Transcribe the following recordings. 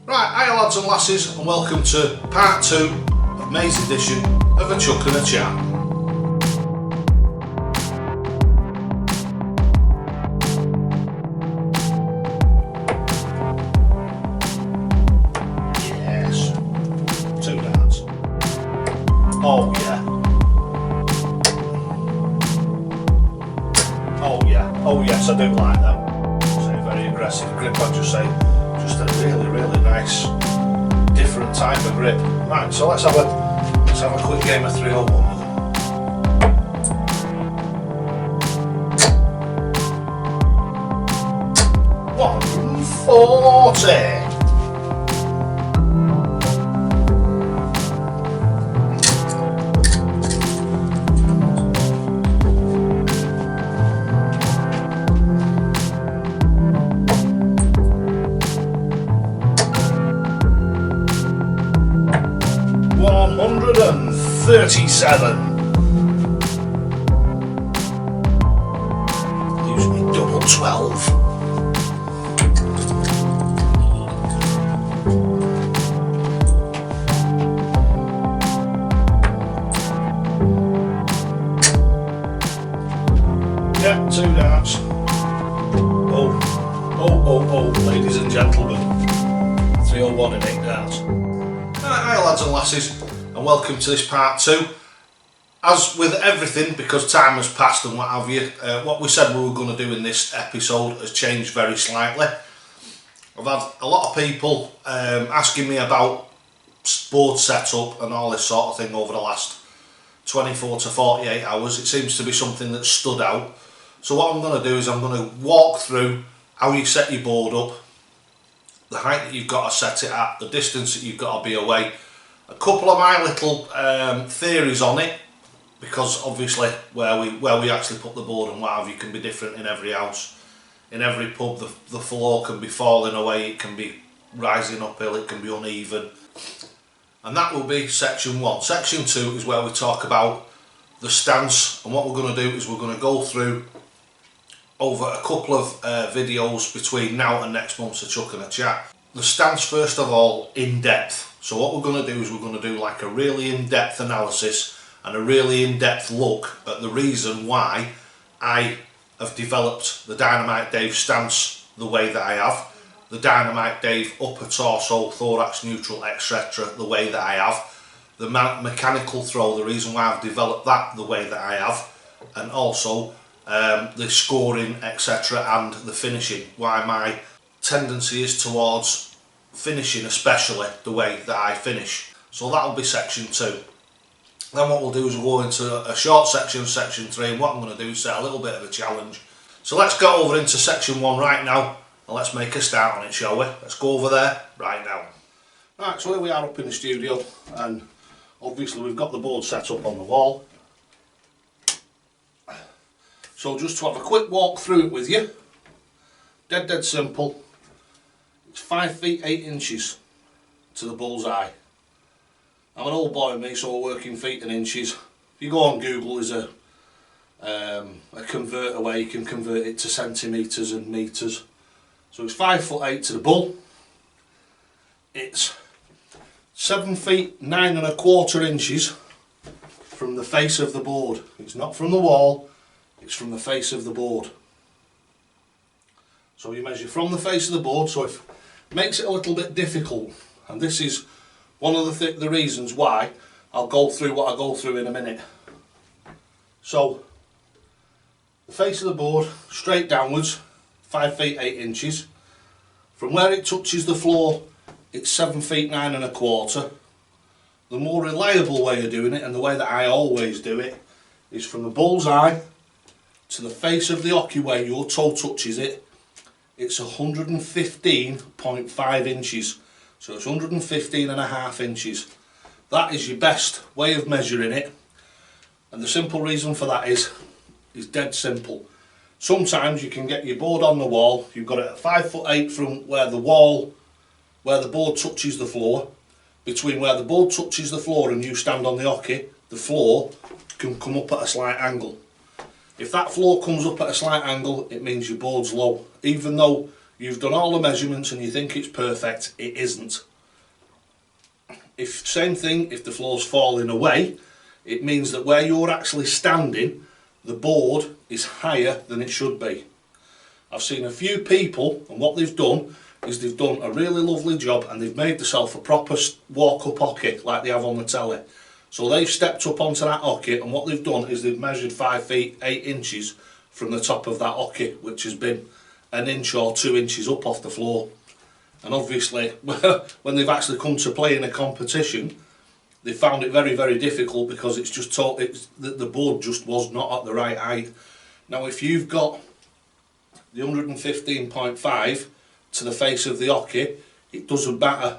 Right, hi lads and lasses, and welcome to part 2 of May's edition of A Chuck and a Chat. Yes, 2 darts. Oh yeah. Oh yeah, oh yes, I do like them. So very aggressive grip, I'd just say. Just a really nice, different type of grip. Right, so let's have a quick game of 301 with them. $140. 137. Usually double 12. Yeah, 2 darts. Oh, ladies and gentlemen. 301 and 8 darts. Hi lads and lasses, and welcome to this part 2. As with everything, because time has passed and what have you, what we said we were going to do in this episode has changed very slightly. I've had a lot of people asking me about board setup and all this sort of thing over the last 24 to 48 hours. It seems to be something that stood out. So what I'm going to do is I'm going to walk through how you set your board up, the height that you've got to set it at, the distance that you've got to be away, a couple of my little theories on it, because obviously where we actually put the board and what have you can be different in every house. In every pub the floor can be falling away, it can be rising uphill, it can be uneven. And that will be section 1. Section 2 is where we talk about the stance, and what we're going to do is we're going to go through over a couple of videos between now and next month's A Chuck and a Chat. The stance first of all, in depth. So what we're going to do is we're going to do like a really in-depth analysis and a really in-depth look at the reason why I have developed the Dynamite Dave stance the way that I have, the Dynamite Dave upper torso, thorax neutral, etc. the way that I have, the mechanical throw, the reason why I've developed that the way that I have, and also the scoring, etc. and the finishing, why my tendency is towards finishing especially the way that I finish. So that'll be section 2. Then what we'll do is we'll go into a short section, section 3, and what I'm going to do is set a little bit of a challenge. So let's go over into section 1 right now and let's make a start on it, shall we? Let's go over there right now. Right, so here we are up in the studio, and obviously we've got the board set up on the wall. So just to have a quick walk through it with you, dead simple. It's 5 feet 8 inches to the bullseye. I'm an old boy me, so I work in feet and inches. If you go on Google, there's a converter where you can convert it to centimetres and metres. So it's 5 foot 8 to the bull. It's 7 feet 9 1/4 inches from the face of the board. It's not from the wall, it's from the face of the board. So you measure from the face of the board, so it makes it a little bit difficult, and this is one of the reasons why I'll go through what I go through in a minute. So the face of the board, straight downwards, 5 feet 8 inches. From where it touches the floor, it's 7 feet 9 1/4. The more reliable way of doing it, and the way that I always do it, is from the bullseye to the face of the hockey where your toe touches it. It's 115.5 inches. So it's 115.5 inches. That is your best way of measuring it. And the simple reason for that is dead simple. Sometimes you can get your board on the wall, you've got it at 5 foot 8 from where the board touches the floor. Between where the board touches the floor and you stand on the hockey, the floor can come up at a slight angle. If that floor comes up at a slight angle, it means your board's low. Even though you've done all the measurements and you think it's perfect, it isn't. Same thing, if the floor's falling away, it means that where you're actually standing, the board is higher than it should be. I've seen a few people, and what they've done is they've done a really lovely job and they've made themselves a proper walk-up hockey like they have on the telly. So they've stepped up onto that hockey, and what they've done is they've measured 5 feet 8 inches from the top of that hockey, which has been 1 inch or 2 inches up off the floor. And obviously when they've actually come to play in a competition, they found it very, very difficult because it's just the board just was not at the right height. Now if you've got the 115.5 to the face of the hockey, it doesn't matter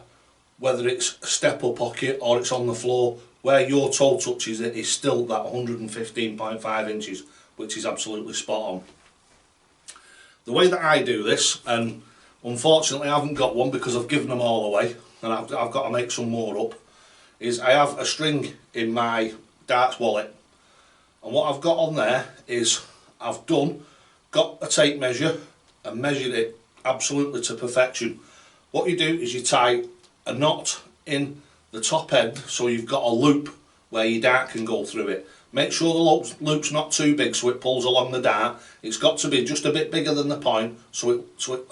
whether it's a step up hockey or it's on the floor, where your toe touches it is still that 115.5 inches, which is absolutely spot on. The way that I do this, and unfortunately I haven't got one because I've given them all away and I've got to make some more up, is I have a string in my darts wallet, and what I've got on there is I've got a tape measure and measured it absolutely to perfection. What you do is you tie a knot in the top end so you've got a loop where your dart can go through it. Make sure the loop's not too big so it pulls along the dart. It's got to be just a bit bigger than the point so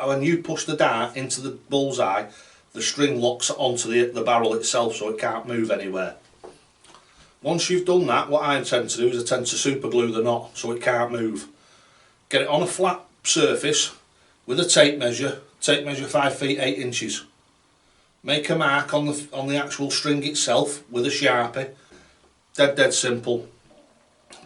when you push the dart into the bullseye, the string locks onto the barrel itself so it can't move anywhere. Once you've done that, what I tend to do is I tend to super glue the knot so it can't move. Get it on a flat surface with a tape measure 5 feet 8 inches. Make a mark on the actual string itself with a Sharpie. Dead simple.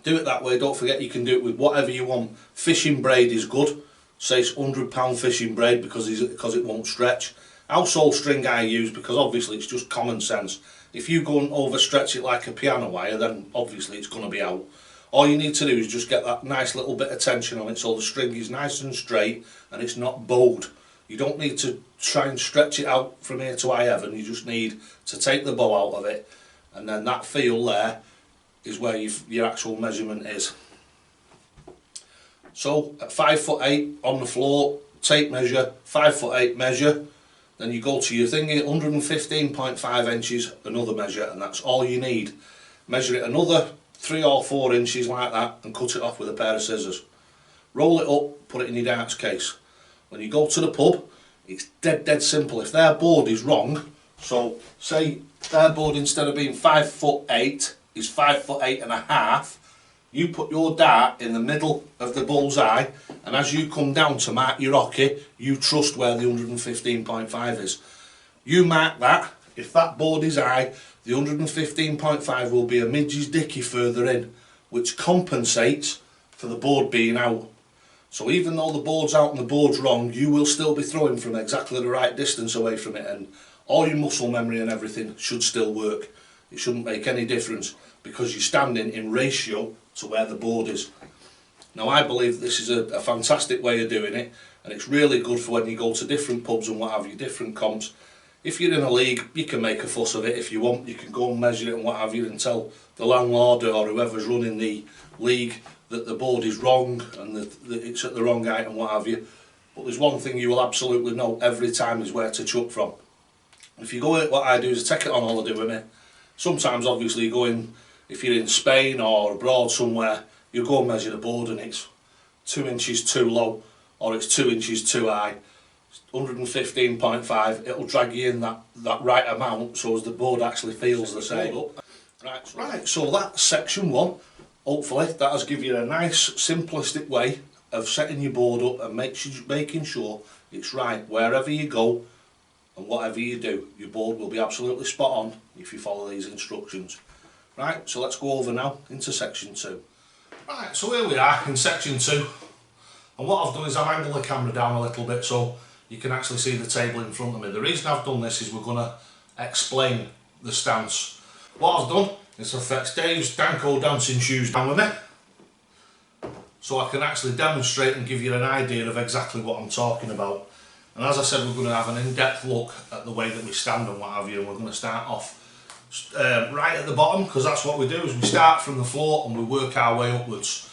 Do it that way. Don't forget you can do it with whatever you want. Fishing braid is good. Say it's £100 fishing braid because it won't stretch. Household string I use because obviously it's just common sense. If you go and overstretch it like a piano wire, then obviously it's going to be out. All you need to do is just get that nice little bit of tension on it so the string is nice and straight and it's not bowed. You don't need to try and stretch it out from here to high heaven. You just need to take the bow out of it, and then that feel there is where your actual measurement is. So at 5 foot 8 on the floor, tape measure, 5 foot 8 measure, then you go to your thingy, 115.5 inches, another measure, and that's all you need. Measure it another 3 or 4 inches like that and cut it off with a pair of scissors. Roll it up, put it in your darts case. When you go to the pub, it's dead simple. If their board is wrong, so say their board instead of being 5 foot 8 is 5 foot 8.5, you put your dart in the middle of the bullseye, and as you come down to mark your hockey, you trust where the 115.5 is. You mark that. If that board is high, the 115.5 will be a midge's dicky further in, which compensates for the board being out. So even though the board's out and the board's wrong, you will still be throwing from exactly the right distance away from it, and all your muscle memory and everything should still work. It shouldn't make any difference because you're standing in ratio to where the board is. Now I believe this is a fantastic way of doing it, and it's really good for when you go to different pubs and what have you, different comps. If you're in a league, you can make a fuss of it if you want. You can go and measure it and what have you and tell the landlord or whoever's running the league that the board is wrong and that it's at the wrong height and what have you. But there's one thing you will absolutely know every time is where to chuck from. If you go in, what I do is take it on holiday with me. Sometimes obviously you go in, if you're in Spain or abroad somewhere, you go and measure the board and it's 2 inches too low or it's 2 inches too high. 115.5, it'll drag you in that right amount so as the board actually feels the same. Right, so that's section 1. Hopefully that has given you a nice simplistic way of setting your board up and making sure it's right wherever you go and whatever you do. Your board will be absolutely spot on if you follow these instructions. Right, so let's go over now into section 2. Right, so here we are in section 2, and what I've done is I've angled the camera down a little bit so you can actually see the table in front of me. The reason I've done this is we're going to explain the stance. What I've done is I've fetched Dave's Danko dancing shoes down with me so I can actually demonstrate and give you an idea of exactly what I'm talking about. And as I said, we're going to have an in-depth look at the way that we stand and what have you, and we're going to start off right at the bottom, because that's what we do, is we start from the floor and we work our way upwards.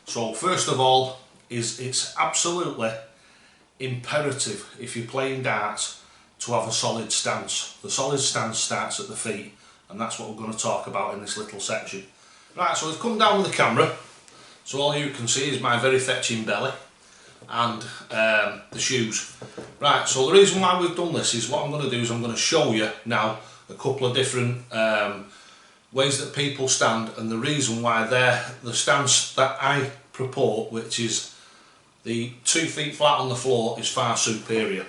So first of all, it's absolutely imperative if you're playing darts to have a solid stance. The solid stance starts at the feet, and that's what we're going to talk about in this little section. Right, so we've come down with the camera, so all you can see is my very fetching belly and the shoes. Right, so the reason why we've done this is what I'm going to do is I'm going to show you now a couple of different ways that people stand, and the reason why the stance that I purport, which is the 2 feet flat on the floor, is far superior.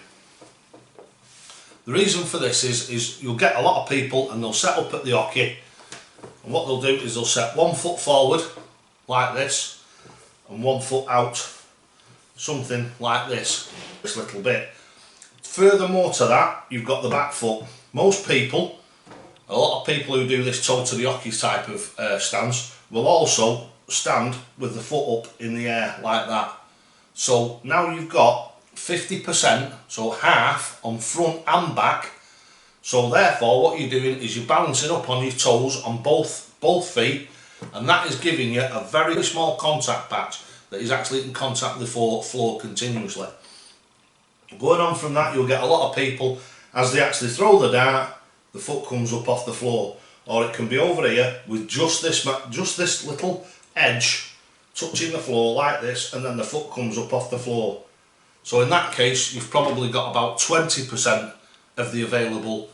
The reason for this is you'll get a lot of people and they'll set up at the hockey, and what they'll do is they'll set 1 foot forward like this and 1 foot out, something like this little bit. Furthermore to that, you've got the back foot. Most people, a lot of people who do this toe to the hockey type of stance will also stand with the foot up in the air like that. So now you've got 50%, so half on front and back. So therefore what you're doing is you're balancing up on your toes on both feet, and that is giving you a very small contact patch that is actually in contact with the floor continuously. Going on from that, you'll get a lot of people, as they actually throw the dart, the foot comes up off the floor, or it can be over here with just this little edge touching the floor like this, and then the foot comes up off the floor. So in that case, you've probably got about 20% of the available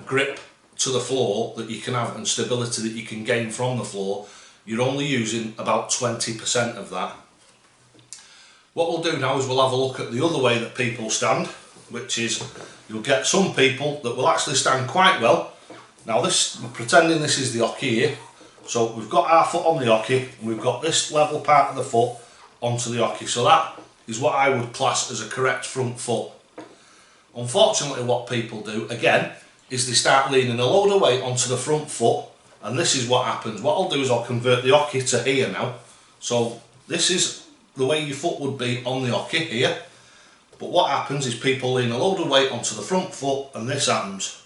grip to the floor that you can have, and stability that you can gain from the floor. You're only using about 20% of that. What we'll do now is we'll have a look at the other way that people stand, which is you'll get some people that will actually stand quite well. Now this, pretending this is the hockey here, so we've got our foot on the hockey and we've got this level part of the foot onto the hockey, so that is what I would class as a correct front foot. Unfortunately what people do again is they start leaning a load of weight onto the front foot, and this is what happens. What I'll do is I'll convert the hockey to here now. So this is the way your foot would be on the hockey here, but what happens is people lean a load of weight onto the front foot, and this happens.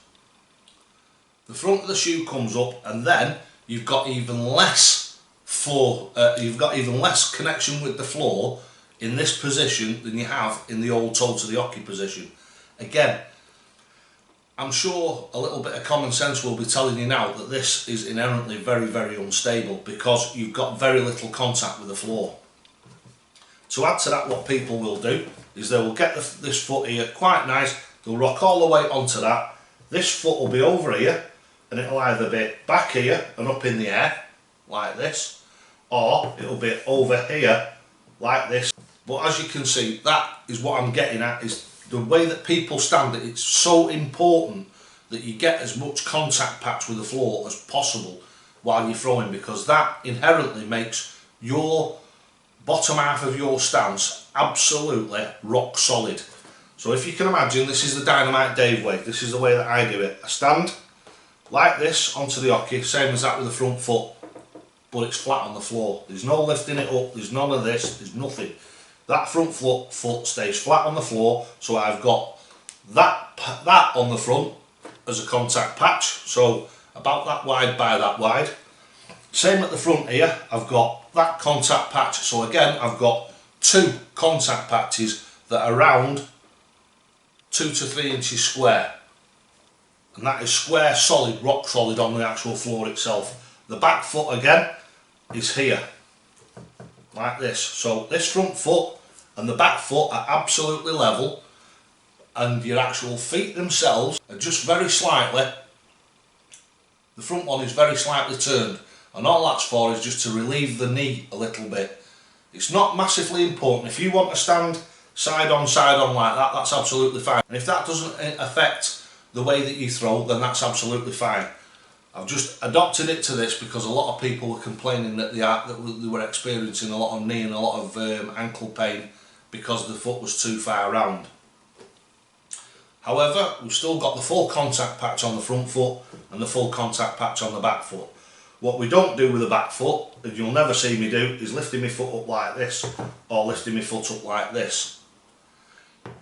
The front of the shoe comes up, and then you've got even less connection with the floor in this position than you have in the old toe to the hockey position. Again, I'm sure a little bit of common sense will be telling you now that this is inherently very, very unstable because you've got very little contact with the floor. To add to that, what people will do is they will get this foot here quite nice, they'll rock all the way onto that, this foot will be over here, and it'll either be back here and up in the air like this, or it'll be over here like this. But as you can see, that is what I'm getting at, is the way that people stand. It's so important that you get as much contact patch with the floor as possible while you're throwing, because that inherently makes your bottom half of your stance absolutely rock solid. So if you can imagine, this is the Dynamite Dave way. This is the way that I do it. I stand like this onto the hockey, same as that with the front foot, but it's flat on the floor. There's no lifting it up, there's none of this, there's nothing. That front foot stays flat on the floor, so I've got that on the front as a contact patch, so about that wide by that wide. Same at the front here, I've got that contact patch, so again I've got 2 contact patches that are around 2 to 3 inches square, and that is square, solid, rock solid on the actual floor itself. The back foot again is here like this, so this front foot and the back foot are absolutely level, and your actual feet themselves are just very slightly, the front one is very slightly turned, and all that's for is just to relieve the knee a little bit. It's not massively important. If you want to stand side on like that, that's absolutely fine, and if that doesn't affect the way that you throw, then that's absolutely fine. I've just adopted it to this because a lot of people were complaining that they were experiencing a lot of knee and a lot of ankle pain because the foot was too far round. However, we've still got the full contact patch on the front foot and the full contact patch on the back foot. What we don't do with the back foot, and you'll never see me do, is lifting my foot up like this or lifting my foot up like this,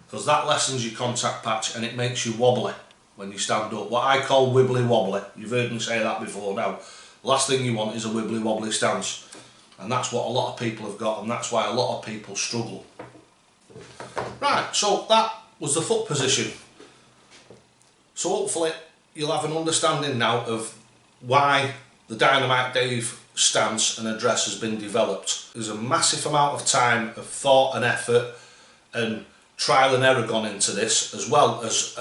because that lessens your contact patch and it makes you wobbly when you stand up. What I call wibbly wobbly. You've heard me say that before now. The last thing you want is a wibbly wobbly stance, and that's what a lot of people have got, and that's why a lot of people struggle. Right, so that was the foot position. So hopefully you'll have an understanding now of why the Dynamite Dave stance and address has been developed. There's a massive amount of time, of thought and effort and trial and error gone into this, as well as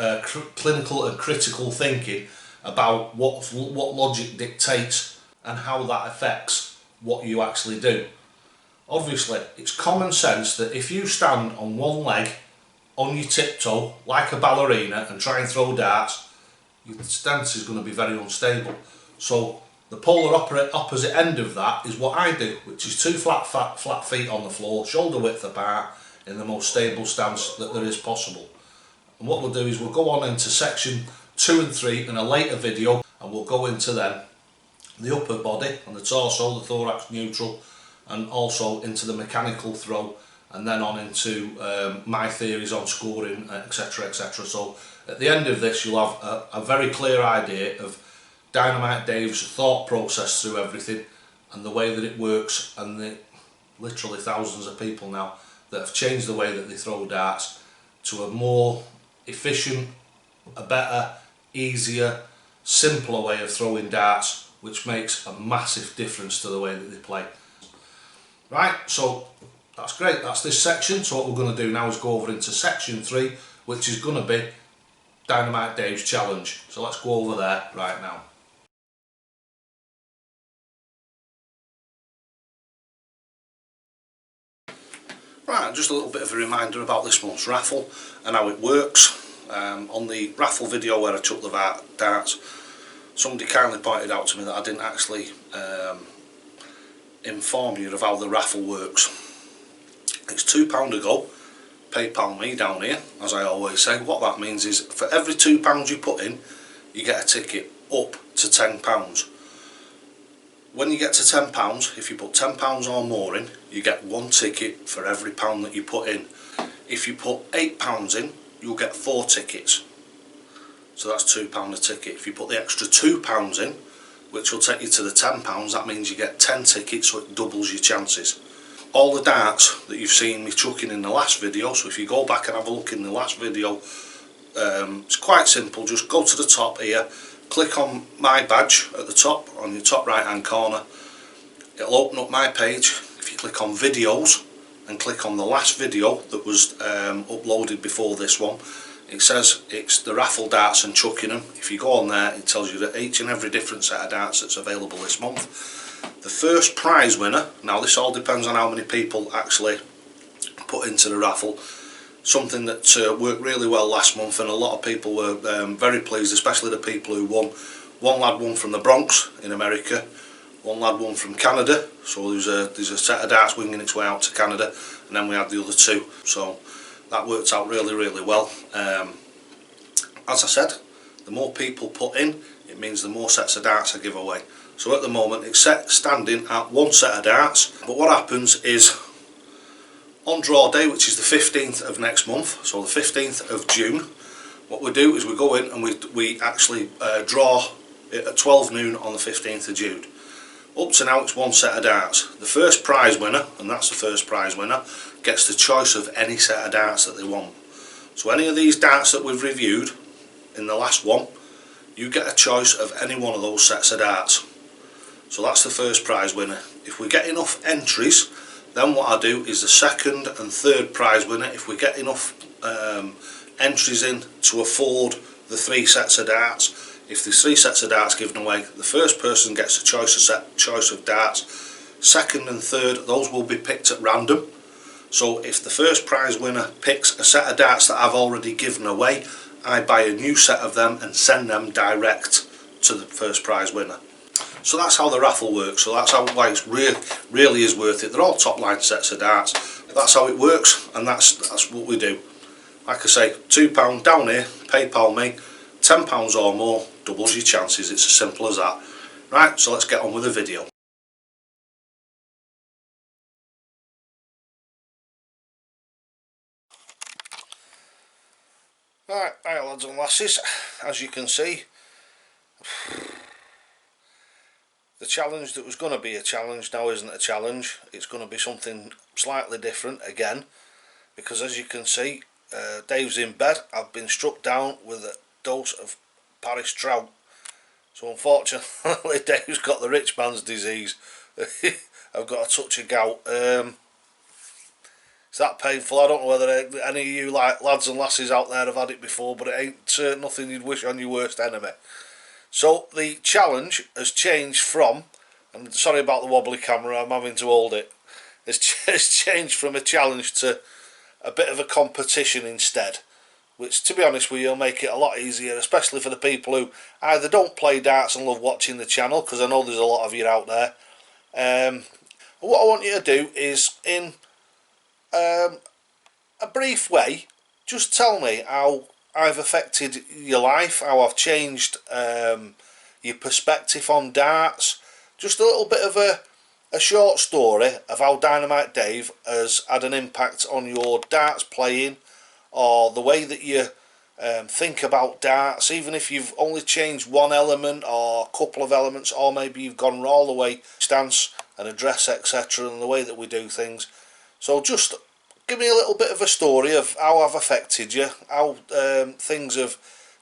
clinical and critical thinking about what logic dictates and how that affects what you actually do. Obviously, it's common sense that if you stand on one leg on your tiptoe like a ballerina and try and throw darts, your stance is going to be very unstable. So the polar opposite end of that is what I do, which is two flat feet on the floor, shoulder width apart, in the most stable stance that there is possible. And what we'll do is we'll go on into section 2 and 3 in a later video, and we'll go into then the upper body and the torso, the thorax neutral, and also into the mechanical throw, and then on into my theories on scoring, etc, etc. So at the end of this you'll have a very clear idea of Dynamite Dave's thought process through everything and the way that it works, and the literally thousands of people now that have changed the way that they throw darts to a more efficient, a better, easier, simpler way of throwing darts, which makes a massive difference to the way that they play. Right, so that's great, that's this section. So what we're going to do now is go over into section 3, which is going to be Dynamite Dave's challenge. So let's go over there right now. Right, just a little bit of a reminder about this month's raffle and how it works. On the raffle video where I took the darts, somebody kindly pointed out to me that I didn't actually inform you of how the raffle works. It's £2 a go, PayPal me down here, as I always say. What that means is for every £2 you put in, you get a ticket up to £10. When you get to £10, if you put £10 or more in, you get one ticket for every pound that you put in. If you put £8 in, you'll get 4 tickets. So that's £2 a ticket. If you put the extra £2 in, which will take you to the £10, that means you get 10 tickets, so it doubles your chances. All the darts that you've seen me chucking in the last video, so if you go back and have a look in the last video, it's quite simple. Just go to the top here, click on my badge at the top, on your top right hand corner. It'll open up my page. If you click on videos and click on the last video that was uploaded before this one, it says it's the raffle darts and chucking them. If you go on there, it tells you that each and every different set of darts that's available this month. The first prize winner, now this all depends on how many people actually put into the raffle, something that worked really well last month, and a lot of people were very pleased, especially the people who won. One lad won from the Bronx in America, one lad won from Canada, so there's a set of darts winging its way out to Canada, and then we had the other 2, so that worked out really well. As I said, the more people put in, it means the more sets of darts I give away. So at the moment it's standing at 1 set of darts, but what happens is on draw day, which is the 15th of next month, so the 15th of June, what we do is we go in and we actually draw it at 12 noon on the 15th of June. Up to now it's 1 set of darts. The first prize winner, and that's the first prize winner, gets the choice of any set of darts that they want. So any of these darts that we've reviewed in the last one, you get a choice of any one of those sets of darts. So that's the first prize winner. If we get enough entries, then what I do is the second and third prize winner, if we get enough entries in to afford the 3 sets of darts, if there's 3 sets of darts given away, the first person gets a choice of darts. Second and third, those will be picked at random. So if the first prize winner picks a set of darts that I've already given away, I buy a new set of them and send them direct to the first prize winner. So that's how the raffle works. So that's why it's really is worth it. They're all top line sets of darts. That's how it works, and that's what we do. Like I say, £2 down here, PayPal me, £10 or more, doubles your chances. It's as simple as that. Right, so let's get on with the video. Right, hi lads and lasses, as you can see, the challenge that was going to be a challenge now isn't a challenge. It's going to be something slightly different again, because as you can see, Dave's in bed. I've been struck down with a dose of Paris trout. So unfortunately Dave's got the rich man's disease. I've got a touch of gout. It's that painful. I don't know whether any of you like lads and lasses out there have had it before, but it ain't nothing you'd wish on your worst enemy. So the challenge has changed from, and sorry about the wobbly camera, I'm having to hold it. It's changed from a challenge to a bit of a competition instead, which, to be honest with you, will make it a lot easier, especially for the people who either don't play darts and love watching the channel, because I know there's a lot of you out there. What I want you to do is, in a brief way, just tell me how I've affected your life, how I've changed your perspective on darts. Just a little bit of a short story of how Dynamite Dave has had an impact on your darts playing, or the way that you think about darts, even if you've only changed one element or a couple of elements, or maybe you've gone all the way stance and address, etc., and the way that we do things. So just give me a little bit of a story of how I've affected you, how things have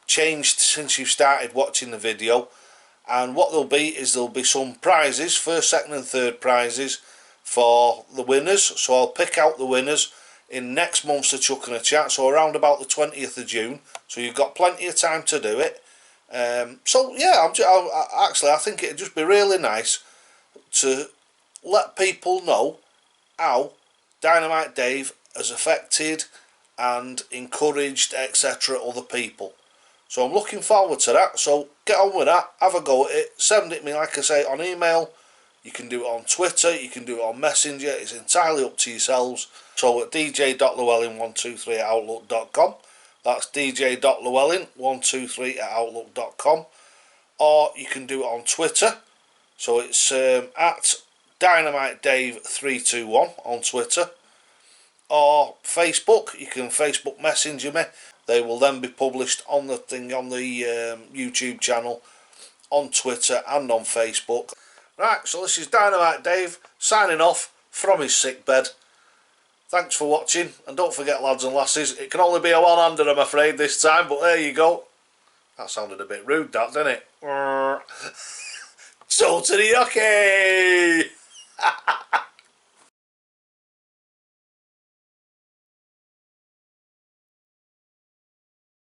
changed since you've started watching the video. And what there'll be some prizes, first, second and third prizes for the winners. So I'll pick out the winners in next month's A Chuck and a Chat, so around about the 20th of June. So you've got plenty of time to do it. So yeah, I think it'd just be really nice to let people know how Dynamite Dave has affected and encouraged, etc., other people. So I'm looking forward to that. So get on with that, have a go at it, send it me, like I say, on email. You can do it on Twitter, you can do it on Messenger, it's entirely up to yourselves. So at dj.llewellyn123@outlook.com, that's dj.llewellyn123@outlook.com, or you can do it on Twitter. So it's at Dynamite Dave 321 on Twitter, or Facebook. You can Facebook Messenger me. They will then be published on the thing on the YouTube channel, on Twitter and on Facebook. Right, so this is Dynamite Dave signing off from his sick bed. Thanks for watching, and don't forget, lads and lasses, it can only be a one-hander, I'm afraid, this time, but there you go. That sounded a bit rude, that, didn't it? Totally okay.